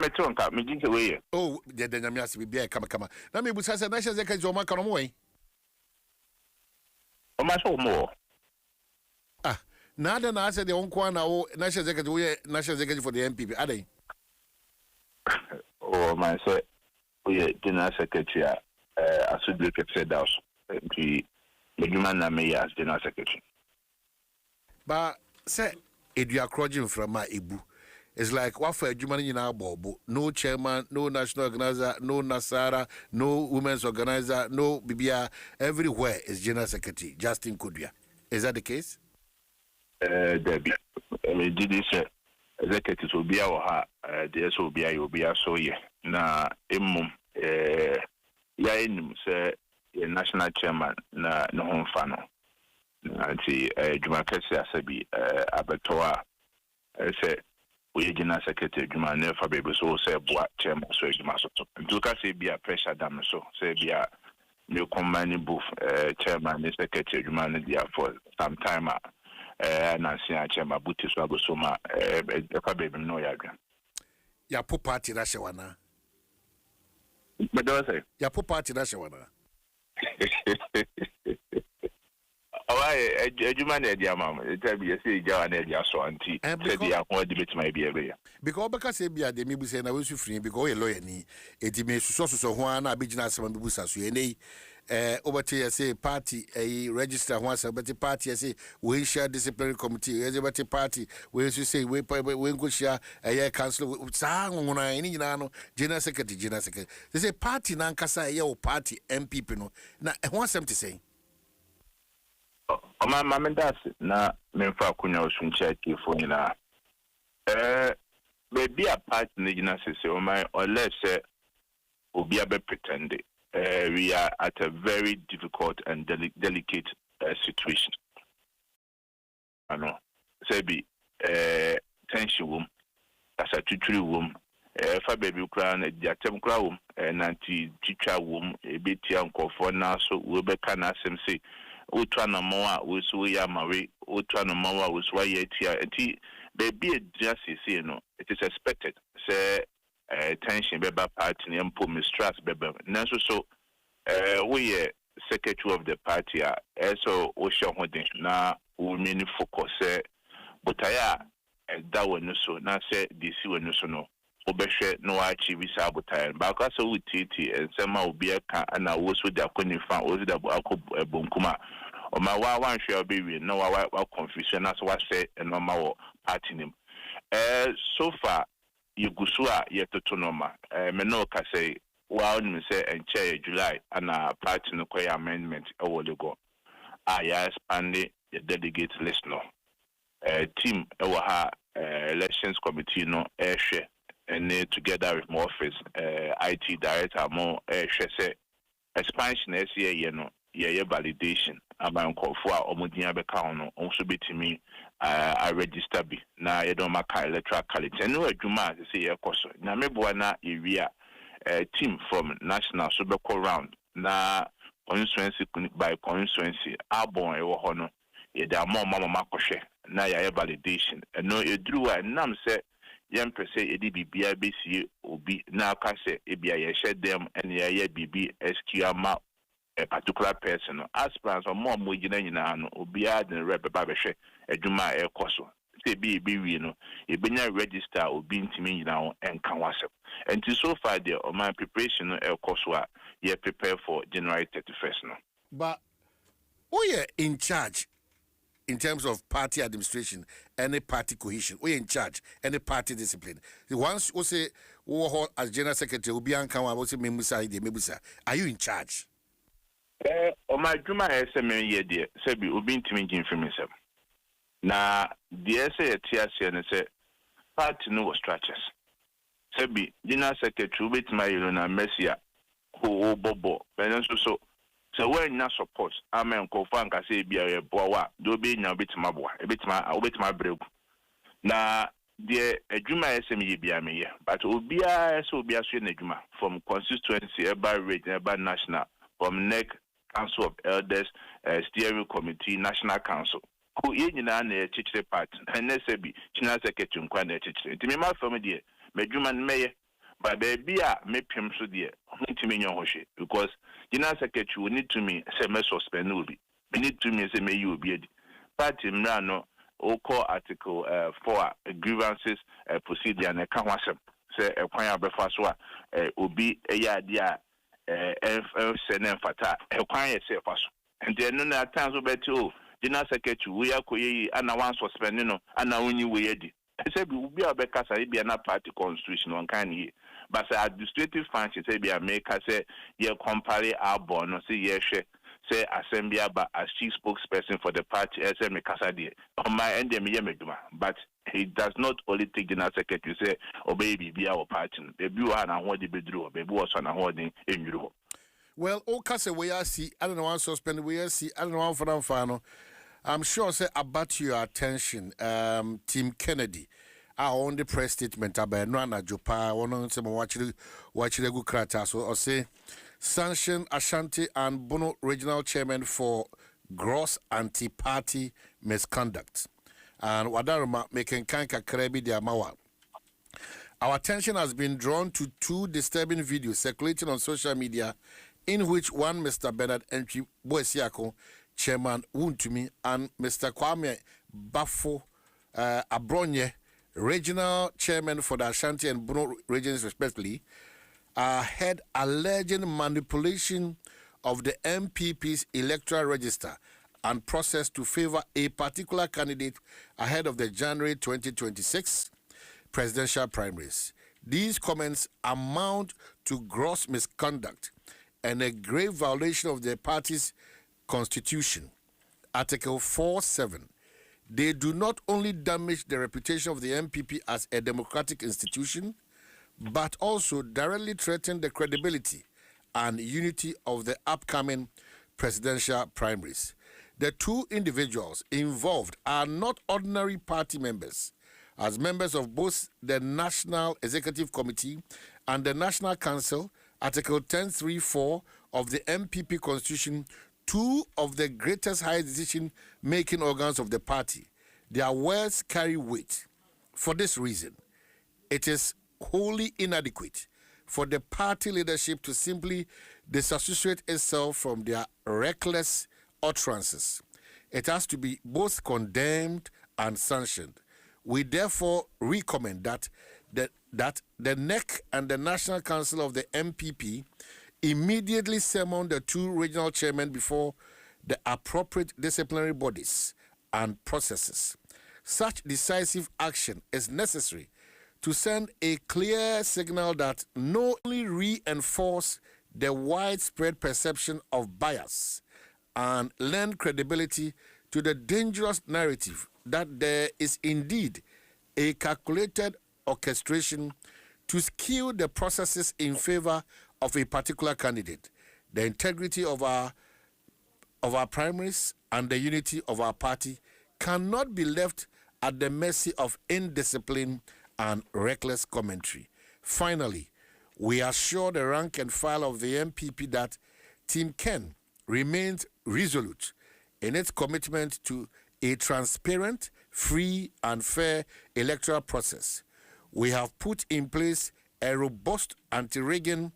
Metonka, me think away. Oh, the Danyamias will be a come. Now, me, Busa, National Secretary, or Macron away. Oh, my soul more. Ah, now then I said the own corner, National Secretary for the MPP, are they? Oh, my say, we are General Secretary, I should look at said house. The human may as General Secretary. But, say, if you are crouching from my Ibu. It's like what for a human in our bobo. No chairman, no national organizer, no Nasara, no women's organizer, no BBA. Everywhere is general secretary, Justin Kodua. Is that the case? Debbie, did this executive will be our the SOBI will be so yeah. Na say national chairman na no home fano. Anti Jumakesi Asabi Abatoa say we general secretary Juma never baby so say boa chairman so Juma so. To say be a pressure dam so say be a new commanding booth chairman secretary Juma there for some time na see chairman buti so go so ma baby no ya gran. Ya po party na shewana. But do say ya po party na shewana. Why Juma na dia mama tell me say jawa na dia so anti say dia ko debate my be ebe because say bia de me bu say na we su free because we lawyer ni eti me so ho na abigina asem bi bu sa so ene obati say party register ho asem but party say we share disciplinary committee everybody party we su say we go share council sa ngona eni nyina no general secretary they say party na nkasa o party MPP no na ho asem te say my mama na memfa kunya osunche akifo nyina baby a part nigina sese o my unless obi abe pretend we are at a very difficult and delicate situation ano sebi tension wom asa tuturi wom fa baby kra na diatem kra wom nanti titwa wom ebetia nkofo na so we be kana asem say Utwana moa was we are married, Utwana moa was why yet here. Baby, just you know, it is expected. Say, tension, beba party, and put mistrust, beba. Nanso, so, we secretary of the party, so we shall hold it now, we mean focus, but I that one so, now say, this one so no. Obeshe no achieve sabotage but also with TT and some will be a car and I was with the Konifa was the Bunkuma or my one shall be no confusion as what say and normal party name. So far you go yet to Tonoma Menoka say well say and chair July and a party no amendment over the go. I expanded the delegate list no team our elections committee no share and together with more office, IT director, more say expansion this year, you know, validation about for Omudia Becano, also be to me, I register be now you don't make electoral college. And no, Juma to say, of course, now maybe area team from national super round now constituency by constituency, Arbon or honor, there are more mama Makoshe, now you validation, and no, you drew a name say. Young per se, BBA BC obi now can say ABI shed them and yeah, BB SQM a particular person. Aspirants or more Mujina, Obia than Rebbe Babeshe, a Juma air coso. Say be you know, a binary register or being to me now and can WhatsApp. And to so far there, on my preparation, air coswa, ye prepare for January 31st. No, but we are in charge. In terms of party administration, any party cohesion, we're in charge, any party discipline. Once we say, as general secretary, will be Memusa, are you in charge? My Juma SME year, dear, Sebi, will be intimating for myself. Now, the essay at TSC and say, party no structures. Sebi, general secretary, with my Ilona Messia, who Bobo, and so. So when na support, amen ko fan ka say bia ye boa do be nya betima boa e betima bregu na de adwuma SME bia me ye but obia so obia so na adwuma from constituency eba region eba national from NEC Council of Elders steering committee national council ko ye nyina na chichire part and SB china secretary nkwa na chichire ntimi ma from de madwuma me ye But there be a me pim so dear, Wontumi Nyahoshe, because General Secretary will need to me say me suspend will be. We need to me say me you be. Party Mrano, Oko Article 4 grievances procedure and a kawasem. Say a kwanya befaswa obi a yadia senen fata a kwanya say faso. And then no times over to General Secretary we are koye and one suspending no and now when you we yedi. I said we will be a bekasa be an party constitution on kind here. But administrative function say be a maker say ye compare our born or say ye say assembly but as chief spokesperson for the party as a Kasadi on my end but he does not only take General Secretary say oh baby be our party baby one and what the bedroom baby was on a holding in Europe. Well, all case we are see I don't know one suspend we are see I don't know one for them final. I'm sure say about your attention Team Kennedy on the press statement about Nana Jopa one some watch the good krata so or say sanction Ashanti and Bono regional chairman for gross anti-party misconduct and wadaruma making kanka krebi de amawa. Our attention has been drawn to two disturbing videos circulating on social media in which one Mr. Bernard Entry Boesiako, Chairman Wontumi, and Mr. Kwame Bafo Abronye, Regional Chairman for the Ashanti and Bono regions respectively, had alleged manipulation of the MPP's electoral register and process to favor a particular candidate ahead of the January 2026 presidential primaries. These comments amount to gross misconduct and a grave violation of the party's constitution. Article 4.7. They do not only damage the reputation of the MPP as a democratic institution, but also directly threaten the credibility and unity of the upcoming presidential primaries. The two individuals involved are not ordinary party members. As members of both the National Executive Committee and the National Council, Article 10.3.4 of the MPP Constitution, two of the greatest high decision-making organs of the party, their words carry weight. For this reason, it is wholly inadequate for the party leadership to simply disassociate itself from their reckless utterances. It has to be both condemned and sanctioned. We therefore recommend that the NEC and the National Council of the MPP immediately summon the two regional chairmen before the appropriate disciplinary bodies and processes. Such decisive action is necessary to send a clear signal that not only reinforce the widespread perception of bias and lend credibility to the dangerous narrative that there is indeed a calculated orchestration to skew the processes in favor of a particular candidate. The integrity of our primaries and the unity of our party cannot be left at the mercy of indiscipline and reckless commentary. Finally, we assure the rank and file of the MPP that Team Ken remains resolute in its commitment to a transparent, free, and fair electoral process. We have put in place a robust anti-rigging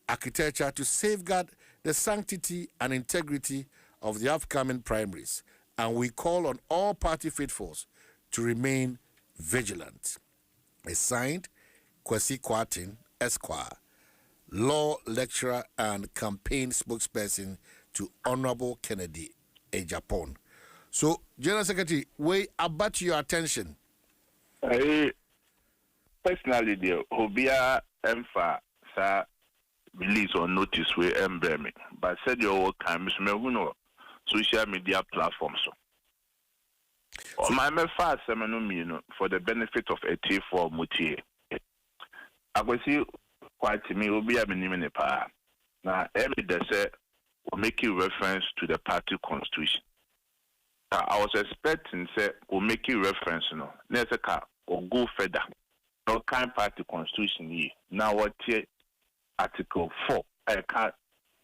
architecture to safeguard the sanctity and integrity of the upcoming primaries, and we call on all party faithfuls to remain vigilant. Signed, Kwesi Kwartin, Esquire, law lecturer and campaign spokesperson to Honorable Kennedy A. Japan. So, General Secretary, we abut your attention. Personally, the Obia Emfa sa release or notice we emblem, but said your work time, Mr. social media platforms. So my first seminar for the benefit of a T4 Mutie. I will see quite to me will be a minimum. Now, every day will make you reference to the party constitution. I was expecting say will make you reference next or go further. No kind party constitution here. Now what here Article 4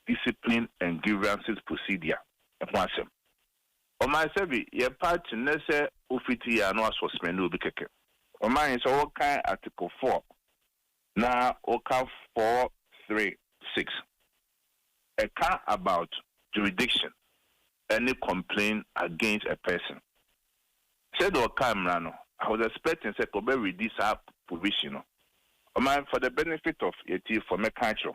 discipline and grievances procedure. On my survey, your party nese ufiti ya no suspend obi keke. On my so what kind Article 4 Now, OCA 436. A car about jurisdiction, any complaint against a person. Said OCA Mrano, I was expecting to Kobe with this provision. For the benefit of a for my country,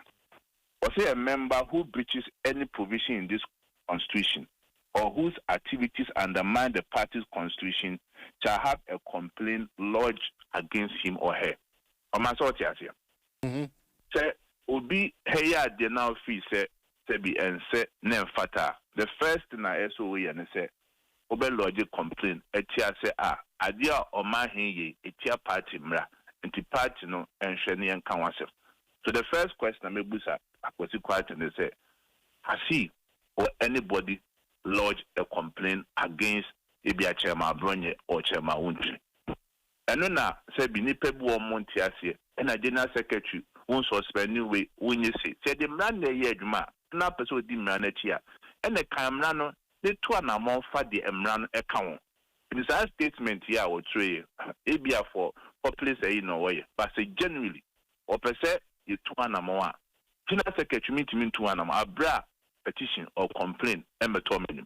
was he a member who breaches any provision in this constitution or whose activities undermine the party's constitution shall have a complaint lodged against him or her. Say, Obi Heya de now fee say be and say nem fata. The first thing I SOE and say Obe lodge complaint etia say adia Omanhene etia party mra anti party no and sheni and kanwasef. So the first question I make busa was quite and they say has he or anybody lodge a complaint against Ibia Chairman Abronye or Chairman Wontumi? And now say be ni pebu montiasie and a general secretary won't suspend new way when you say the man the year na person di mran chia and the camera no the two and among for the mran account. In this statement here or three ABA for place way, but say genuinely or per se you two and among general secretary meeting two and among bra petition or complaint and betomenim.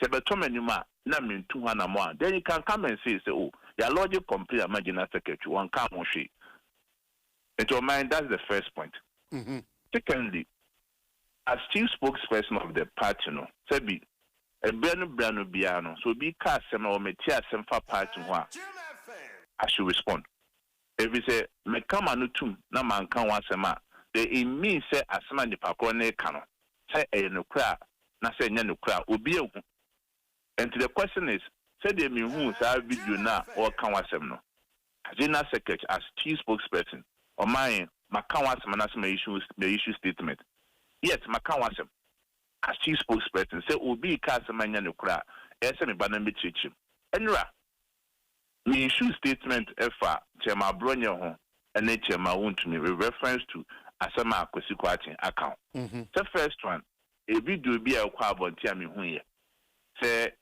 Say betomenima na mean two and among. Then you can come and say oh your logic complaint a general secretary one come on she. Into mind, that's the first point. Secondly, as chief spokesperson of the party, no, Sebi, a brand biano, so be cast some or metia some for party one. I should respond. If we say, me come anutum, na man can once a man, they in me say, as man the pakone cano, say a no cra, na say no cra, ubi. And to the question is, say they me who say video now or can once no. As general secretary, as chief spokesperson. Omanhene, Makawasem may issue statement. Yes, Makawasem, as chief spokesperson, say, Obi Kasamanya Nukra, SM Banami Chichim. Enra, me issue statement FA, Chairman Abronye home, and then Chairman Wontumi with reference to Asama Kwesikwati account. The first one, a video be a quabon Tiami Hunye. Say,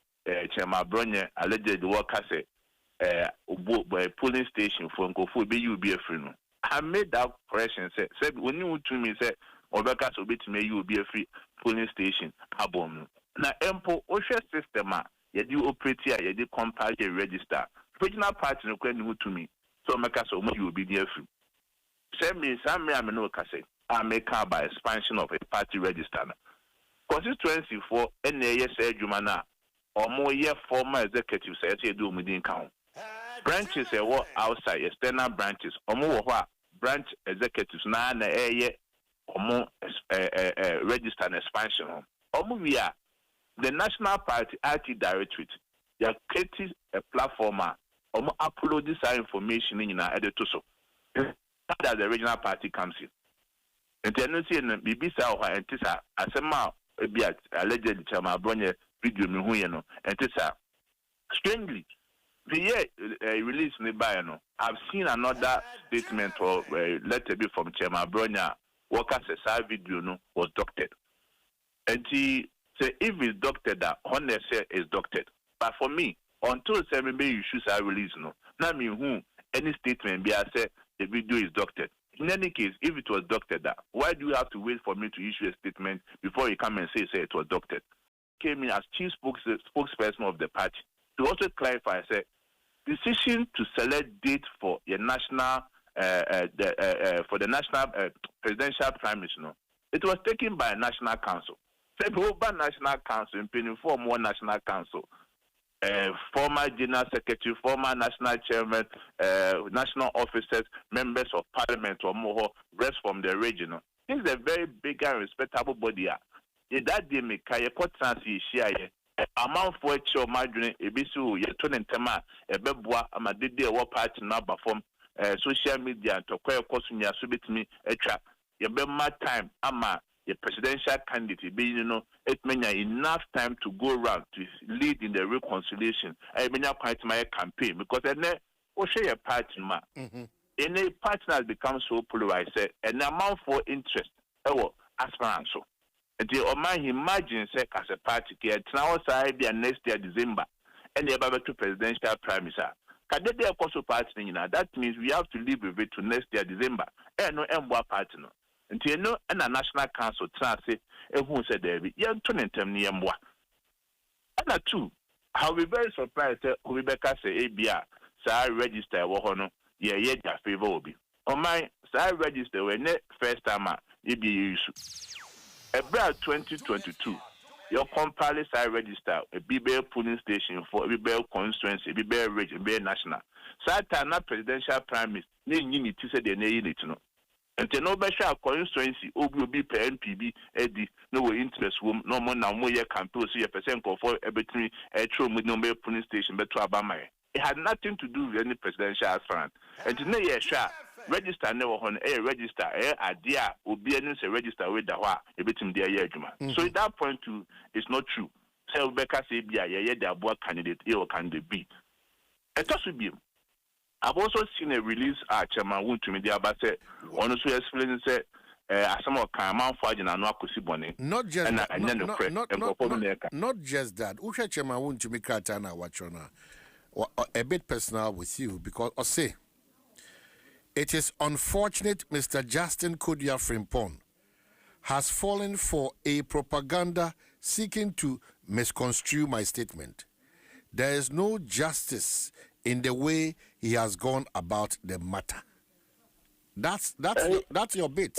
Chairman Abronye alleged worker say, polling station for Nkofu be you be a friend. I made that correction. Said when you to me say Obeka so bit me you will be a free polling station. Abom. Now Empo Osha system you do operate here, you do compile your register. Regional party no kwenu to me. So Meka so you will be there free. Say me some me no kase. I make by expansion of a party register. Constituency for NAS Jumana or more year former executives say you do within count. Branches what outside external branches or more branch executives now or more register and expansion or we are the National Party IT Directorate. They are creating a platform or more upload this information in our editor so that the regional party comes in. And then you see in Bibisa or Antissa as a ma be alleged Chairman Abronye video me who you know Antissa strangely. The year release nearby, I've seen another statement or letter be from Chairman Abronye. Workers say video no was doctored, and he say if it's doctored, that honor say is doctored. But for me, until 7 May issues are released, no, not me who any statement be I say the video is doctored. In any case, if it was doctored, that why do you have to wait for me to issue a statement before you come and say it was doctored? Came in as chief spokesperson of the party to also clarify, say, decision to select date for your national for the national presidential primary, it was taken by a national council. Say, national council, in form one national council, former general secretary, former national chairman, national officers, members of parliament, or more reps from the region. This is a very big and respectable body. That day, me kaya kotansi share amount for a margin ebisu yeton and tema ebebwa amadede wa party na perform social media to kwaya kosunya so bitimi etwa yebema time ama the presidential candidate be it menya enough time to go around to lead in the reconciliation I menya quite my campaign because then o share your party ma in a party has become so polarized an amount for interest aspirants so the Omanhene imagine say as a party here now side be next year December and the about to presidential prime minister Kadede Ekoso party na that means we have to live with it to next year December. No emboa party no. Nti no na National Council try say ehun say there be yen to nentem ne emboa. And two, I'll be very surprised that Rebecca say ABA say register wo ho no ye their favor obi. On my say register when first time e be issue. About 2022, your company say register a Bibel polling station for Bibel constituency, Bibel region, Bibel national. Satana presidential primaries, ne unity said they need it no. And the no better constituency, OBB, NPB, Eddie, no interest room, no more now more campaign, so your percent for everything a true with no more polling station, but to Obama. It had nothing to do with any presidential aspirant. And to know your share. Register never on register idea will be a register with the wa everything there so at that point too it's not true. So Rebecca say be a their board candidate A or candidate B. It also be I've also seen a release Chairman Wontumi about say honestly explaining say some of Kaman Fajin and Nakusibone. Not just not just that. Usha Chairman Wontumi Katana Wachona a bit personal with you because I say it is unfortunate Mr. Justin Kodua Frimpong has fallen for a propaganda seeking to misconstrue my statement. There is no justice in the way he has gone about the matter. That's your bit.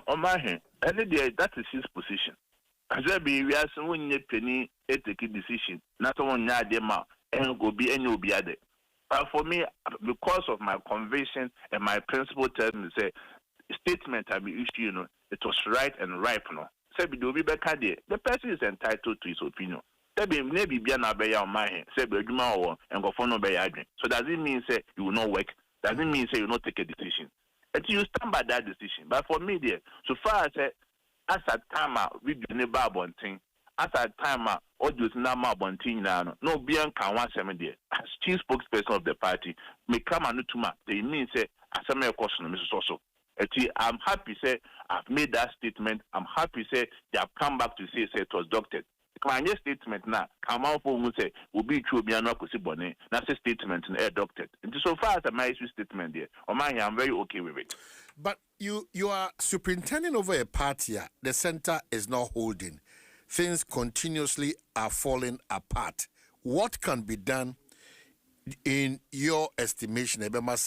Omanhene, that is his position. As we are someone penny take a decision, not someone nyadema and go be any obi ade. But for me, because of my conviction and my principle tells me, say, statement I be issued, it was right and ripe, Say, the person is entitled to his opinion. Maybe be an abaya on my hand, say, and go for no bay. So does it mean, say, you will not work? Does it mean, say, you will not take a decision? And you stand by that decision. But for me, there, so far as a time, we do never one thing. As a time, audio nama bonting now. No beyond can one seven there. As chief spokesperson of the party, may come and tuma. They mean say as a mere question, Mrs. Soso. I'm happy say I've made that statement. I'm happy say they have come back to say it was doctored. My statement now, come out for who say will be true. Be not possible. That's a statement in air doctored. And so far as my statement there, I'm very okay with it. But you are superintending over a party. The center is not holding. Things continuously are falling apart. What can be done in your estimation? Because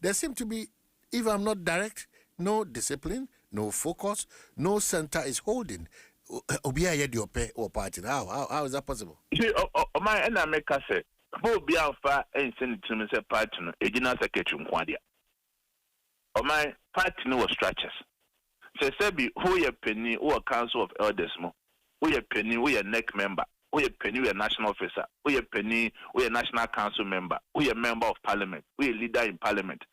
there seem to be, if I'm not direct, no discipline, no focus, no center is holding. How is that possible? My enemy say, who be alpha and send it to me, say, partner, a general secretary. My partner was structures. Say be who ye penny or council of elders mo, who ye penny, we a neck member, who ye penny, we a national officer, who ye penny, we a national council member, who ye member of parliament, we a leader in parliament.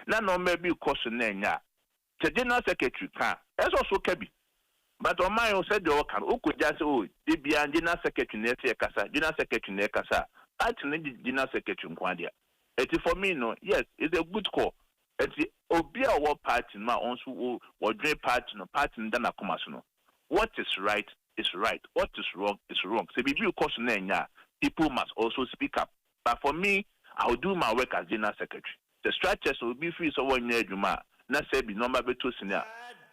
Now no maybe question ya. The general secretary can. That's also kebi. But on my own said the worker who could just they be a general secretary near Kasa, general secretary near Kasa. I need general secretary Kwandia. It is for me no, yes, it's a good call. It's the Obia war party, my own or dream party, no party in Dana Kumasuno. What is right is right. What is wrong is wrong. So, if you question people must also speak up. But for me, I will do my work as general secretary. The structures will be free so one near Juma, not say be number two senior.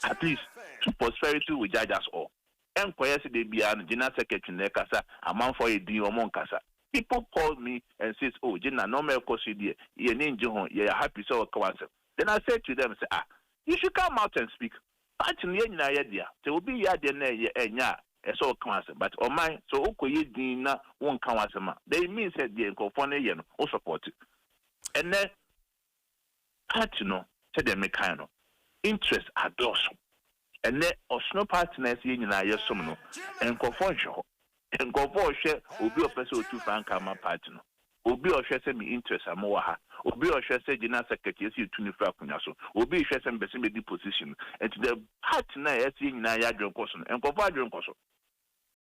At least to prosperity will judge us all. And Koyasi de be a general secretary in Kasa, a man for a deal among Kasa. People call me and says, oh, Jenna, no more cost you, you're happy so concept. Then I said to them, say, you should come out and speak. But in the idea, there will be a dinner and so concept. But on mine, so okay, dinner won't come as a man. They mean said the California or support it. And then, said the mechanical interest are dorsal. And then, or snow partners in your summoner and conformation. And go for share will be a person to find my partner. Will be a share me interest and more. Will be a share general secretary to Nifakunaso. Will be a share some position. And the partner as in Naya John Cosson and Covadron Cosso.